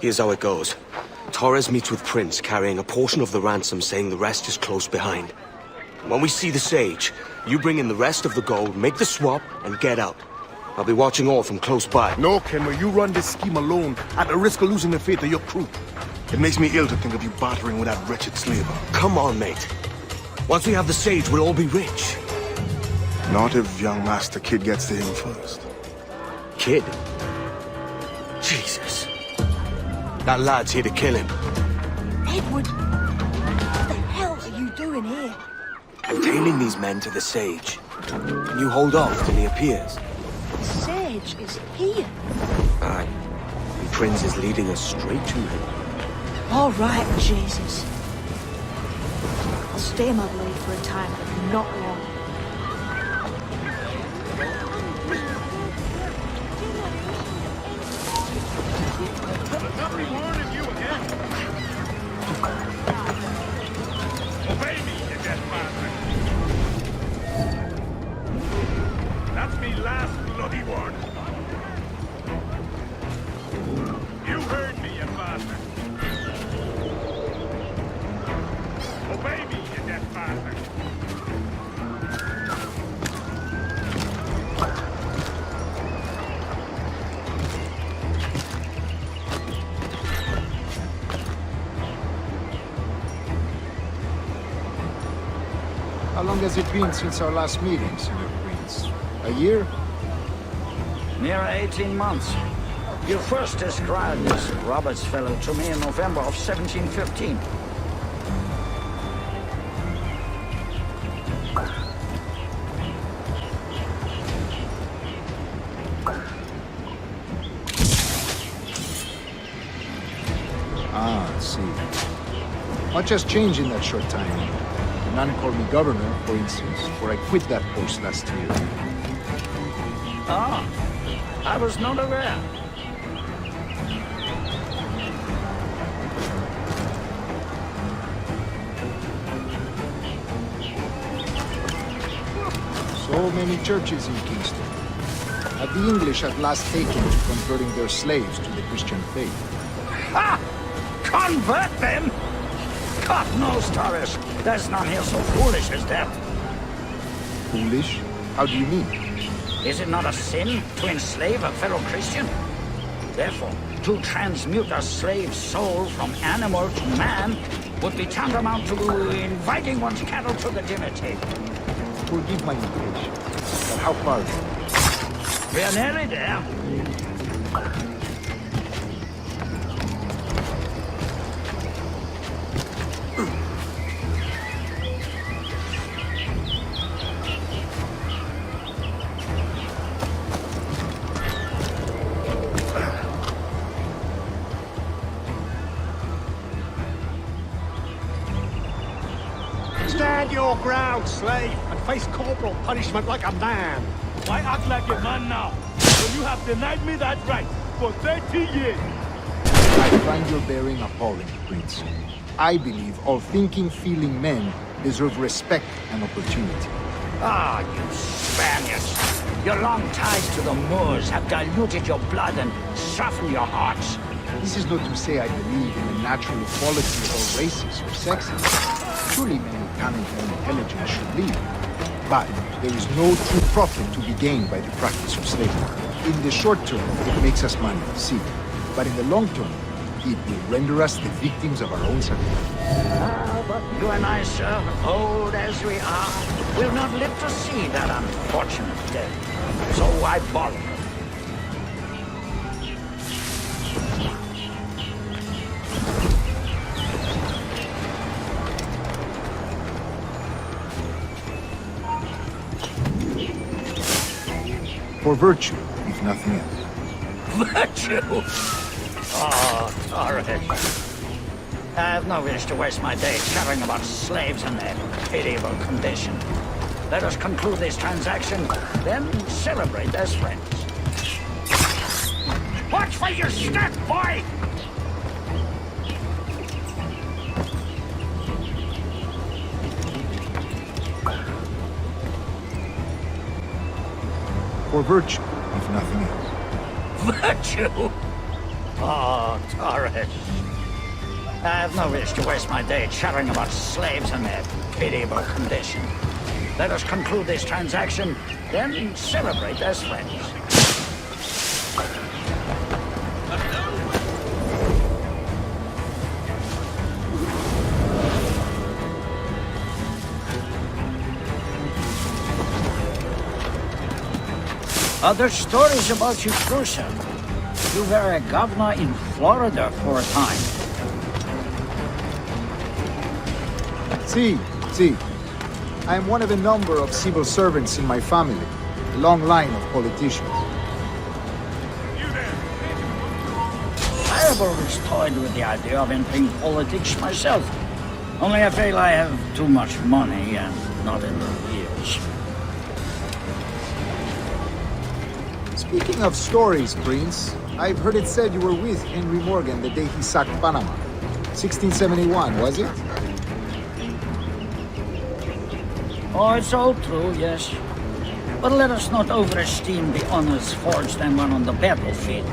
Here's how it goes. Torres meets with Prince, carrying a portion of the ransom, saying the rest is close behind. When we see the Sage, you bring in the rest of the gold, make the swap, and get out. I'll be watching all from close by. No, Kenway, you run this scheme alone, at the risk of losing the faith of your crew. It makes me ill to think of you bartering with that wretched slaver. Come on, mate. Once we have the Sage, we'll all be rich. Not if young Master Kid gets to him first. Kid? Jesus. That lad's here to kill him. Edward! What the hell are you doing here? I'm tailing these men to the Sage. Can you hold off till he appears? The Sage is here. Aye. And Prince is leading us straight to him. All right, Jesus. I'll stay, my blade, for a time, but not long. Obey me, you dead bastard! That's me last bloody word. You heard me, you bastard. Obey me, you dead bastard. How long has it been since our last meeting, Senior Prince? A year? Near 18 months. You first described this Roberts fellow to me in November of 1715. Ah, I see. Much has changed in that short time. None called me governor, for instance, for I quit that post last year. Ah, I was not aware. So many churches in Kingston. Have the English at last taken to converting their slaves to the Christian faith? Ha! Convert them? God knows, Torres. There's none here so foolish as that. Foolish? How do you mean? Is it not a sin to enslave a fellow Christian? Therefore, to transmute a slave's soul from animal to man would be tantamount to inviting one's cattle to the dinner table. Forgive my impatience, but how far? We are nearly there. Stand your ground, slave, and face corporal punishment like a man. Why act like a man now, when you have denied me that right for 30 years? I find your bearing appalling, Prince. I believe all thinking, feeling men deserve respect and opportunity. Ah, you Spaniards! Your long ties to the Moors have diluted your blood and softened your hearts. This is not to say I believe in the natural equality of all races or sexes. Surely men with talent and intelligence should lead. But there is no true profit to be gained by the practice of slavery. In the short term, it makes us money, see. But in the long term, it will render us the victims of our own sacrifice. Ah, but you and I, sir, old as we are, will not live to see that unfortunate day. So I bother. For virtue, if nothing else. Virtue? Oh, Torres. I have no wish to waste my day chattering about slaves and their pitiable condition. Let us conclude this transaction, then celebrate as friends. Watch for your step, boy! For virtue, if nothing else. Virtue? Oh, Torres. I have no wish to waste my day chattering about slaves and their pitiable condition. Let us conclude this transaction, then celebrate as friends. Other stories about you, Crusoe. You were a governor in Florida for a time. See. I am one of a number of civil servants in my family, a long line of politicians. I have always toyed with the idea of entering politics myself. Only I feel I have too much money and not enough years. Speaking of stories, Prince, I've heard it said you were with Henry Morgan the day he sacked Panama. 1671, was it? Oh, it's all true, yes. But let us not overesteem the honors forged and won on the battlefield.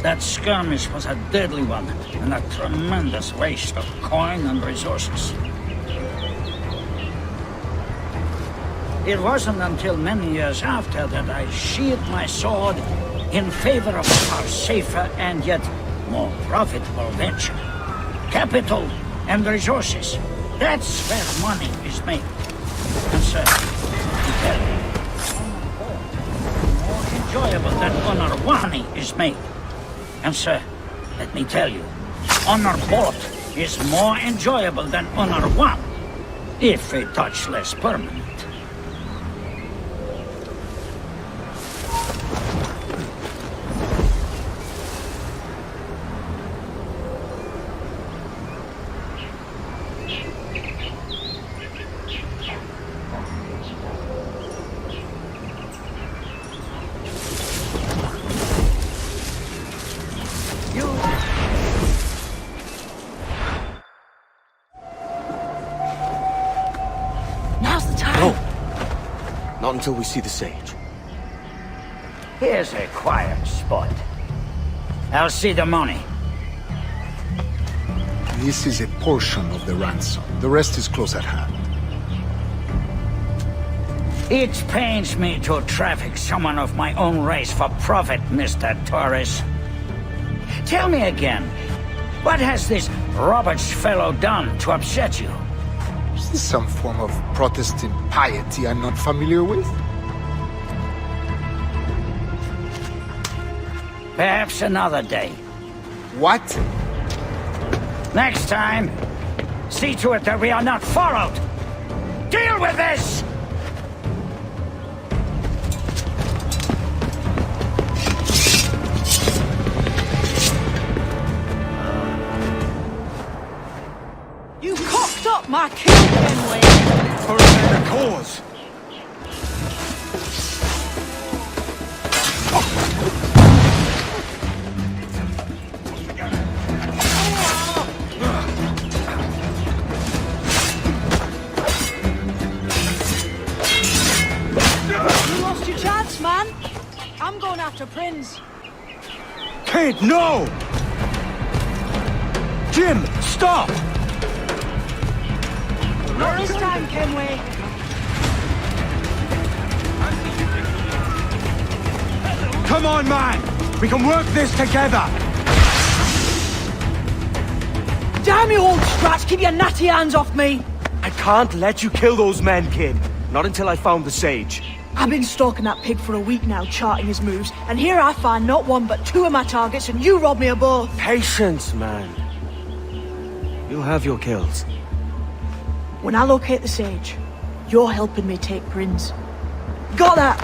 That skirmish was a deadly one, and a tremendous waste of coin and resources. It wasn't until many years after that I sheathed my sword in favor of a far safer and yet more profitable venture. Capital and resources. That's where money is made. And sir, to tell you, more enjoyable than honor money is made. And sir, let me tell you, honor bought is more enjoyable than honor won, if a touch less permanent. Now's the time. No. Not until we see the sage. Here's a quiet spot. I'll see the money. This is a portion of the ransom. The rest is close at hand. It pains me to traffic someone of my own race for profit, Mr. Torres. Tell me again, what has this Roberts fellow done to upset you? Is this some form of Protestant piety I'm not familiar with? Perhaps another day. What? Next time, see to it that we are not followed. Deal with this! You cocked up my kill, Kenway. For a better cause. You lost your chance, man. I'm going after Prince. Kid, no! Jim, stop! Not this time, Kenway. Come on, man! We can work this together! Damn you, old strats! Keep your natty hands off me! I can't let you kill those men, kid. Not until I found the sage. I've been stalking that pig for a week now, charting his moves, and here I find not one but two of my targets, and you robbed me of both. Patience, man. You'll have your kills. When I locate the sage, you're helping me take Prince. Got that?